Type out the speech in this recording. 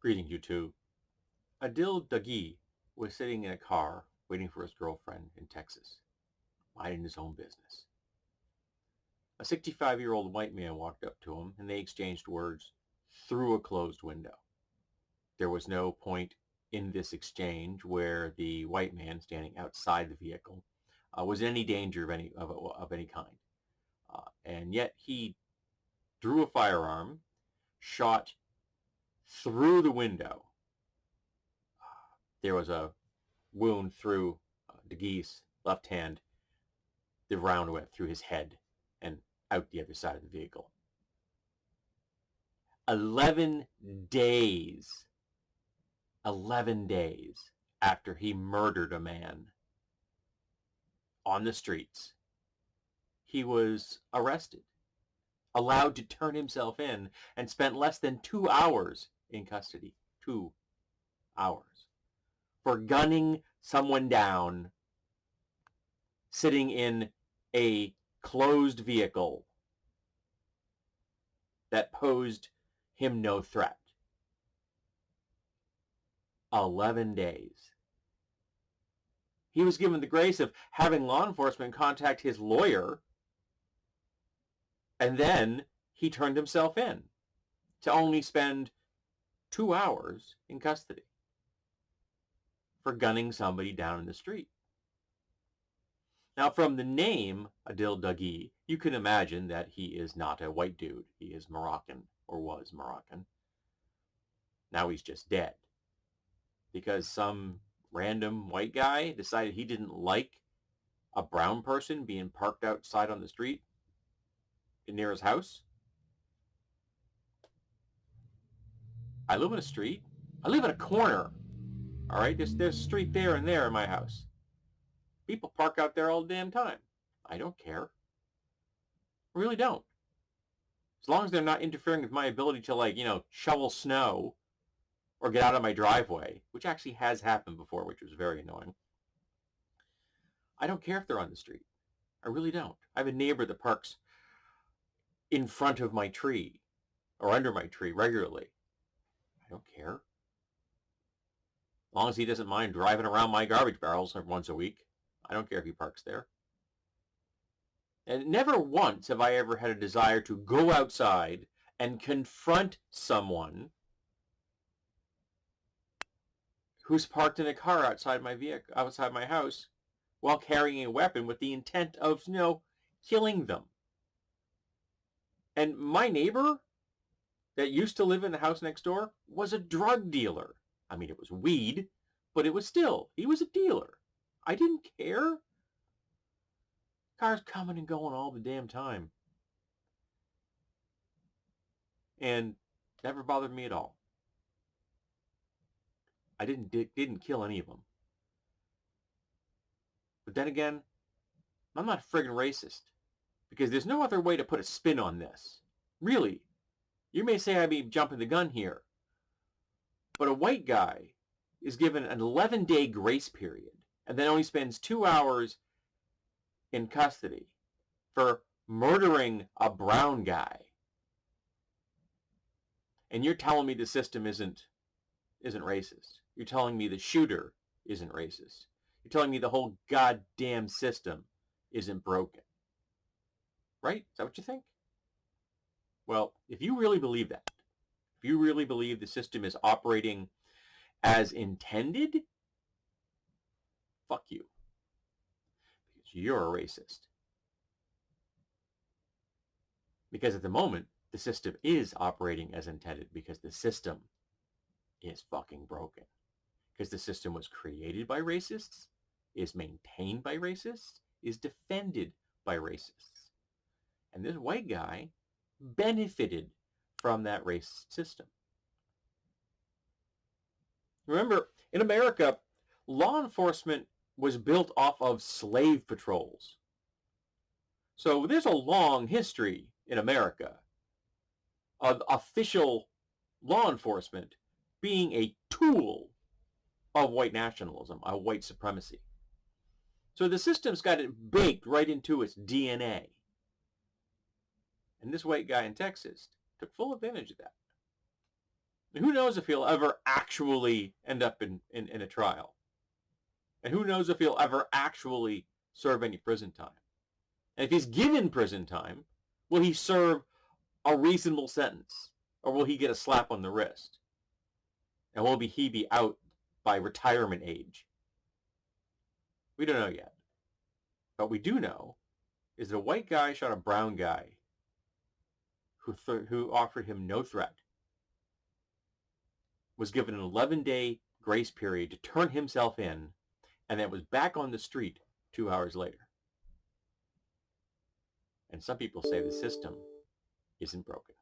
Greeting you two. Adil Dagi was sitting in a car waiting for his girlfriend in Texas, minding his own business. A 65-year-old white man walked up to him and they exchanged words through a closed window. There was no point in this exchange where the white man standing outside the vehicle was in any danger of any kind. And yet he drew a firearm, shot through the window. There was a wound through DeGee's left hand. The round went through his head and out the other side of the vehicle. 11 days after he murdered a man on the streets, he was arrested, allowed to turn himself in, and spent less than 2 hours in custody. 2 hours. For gunning someone down sitting in a closed vehicle that posed him no threat. 11 days. He was given the grace of having law enforcement contact his lawyer, and then he turned himself in to only spend 2 hours in custody for gunning somebody down in the street. Now, from the name Adil Dagi, you can imagine that he is not a white dude. He is Moroccan, or was Moroccan. Now he's just dead because some random white guy decided he didn't like a brown person being parked outside on the street near his house. I live in a street. I live in a corner. All right, there's a street there and there in my house. People park out there all the damn time. I don't care. I really don't. As long as they're not interfering with my ability to, shovel snow or get out of my driveway, which actually has happened before, which was very annoying. I don't care if they're on the street. I really don't. I have a neighbor that parks in front of my tree or under my tree regularly. I don't care. As long as he doesn't mind driving around my garbage barrels once a week. I don't care if he parks there. And never once have I ever had a desire to go outside and confront someone who's parked in a car outside my house, while carrying a weapon with the intent of, killing them. And my neighbor that used to live in the house next door was a drug dealer. I mean, it was weed, but he was a dealer. I didn't care. Cars coming and going all the damn time. And never bothered me at all. I didn't kill any of them. But then again, I'm not friggin' racist. Because there's no other way to put a spin on this. Really. You may say I be jumping the gun here. But a white guy is given an 11-day grace period and then only spends 2 hours in custody for murdering a brown guy. And you're telling me the system isn't racist. You're telling me the shooter isn't racist. You're telling me the whole goddamn system isn't broken. Right? Is that what you think? Well, if you really believe that, if you really believe the system is operating as intended, fuck you. Because you're a racist. Because at the moment, the system is operating as intended because the system is fucking broken. Because the system was created by racists, is maintained by racists, is defended by racists. And this white guy benefited from that racist system. Remember, in America, law enforcement was built off of slave patrols. So there's a long history in America of official law enforcement being a tool of white nationalism, of white supremacy. So the system's got it baked right into its DNA. And this white guy in Texas took full advantage of that. And who knows if he'll ever actually end up in a trial? And who knows if he'll ever actually serve any prison time? And if he's given prison time, will he serve a reasonable sentence? Or will he get a slap on the wrist? And will he be out by retirement age? We don't know yet. But we do know is that a white guy shot a brown guy who offered him no threat, was given an 11-day grace period to turn himself in, and then was back on the street 2 hours later. And some people say the system isn't broken.